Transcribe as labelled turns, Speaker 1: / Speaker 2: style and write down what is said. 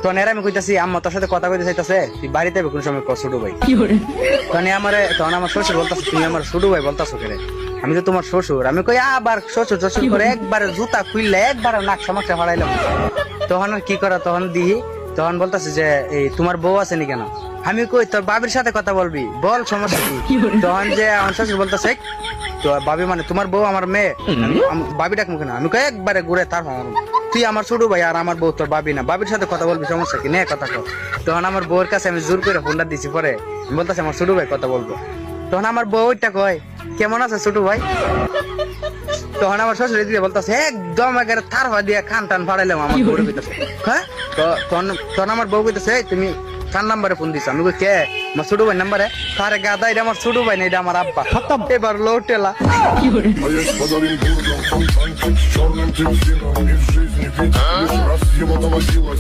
Speaker 1: তখন এর আমি কইতাছি আম্মা তোর সাথে কথা কইতে চাইতাছে তুই বাড়িতে কোন সময় ছোট ভাই তখন আমার শ্বশুর বলতাছে তুমি আমার ছোট ভাই বলতাছো কেন আমি তো তোমার শ্বশুর আমি কই আবার শ্বশুর শ্বশুর করে একবারে জুতা খুললে একবারে নাক সামাকটা ফাড়াইলাম তখন আর কি করা তখন দিই তখন বলতাছে যে এই তোমার বউ আছে নি কেন আমি কই তোর বাবির সাথে কথা বলবি বল সমস্যা কি তখন যে আমার শ্বশুর বলতাছে তো বাবি মানে তোমার বউ আমার মেয়ে বাবি ডাকবো কেন আমি কই একবারে ঘুরে তার তুই আমার ছোট ভাই আর আমার বউ তোর বাবি না বাবির সাথে কথা বলবি সমস্যা কি নে কথা কর তখন আমার বউর কাছে আমি জোর করে ফোনটা দিছি পরে বলতেছে আমার ছোট ভাই কথা বলবো তখন আমার বউ ওইটা কয় কেমন আছে ছোট ভাই তখন আমার শ্বশুর দিকে বলতেছে একদম একেবারে থার হওয়া দিয়ে খান টান ফাড়াইলাম আমার বউ কইতেছে হ্যাঁ তখন আমার বউ কইতেছে তুমি কার নাম্বারে ফোন দিছ আমি কই কে আমার ছোট ভাই নাম্বারে আরে গাদা এটা আমার ছোট ভাই না এটা আমার আব্বা খতম এবার লোটেলা
Speaker 2: А я с подарим бургом, фонтанчик с черным дельфином. И в жизни ведь лишь раз его доводилось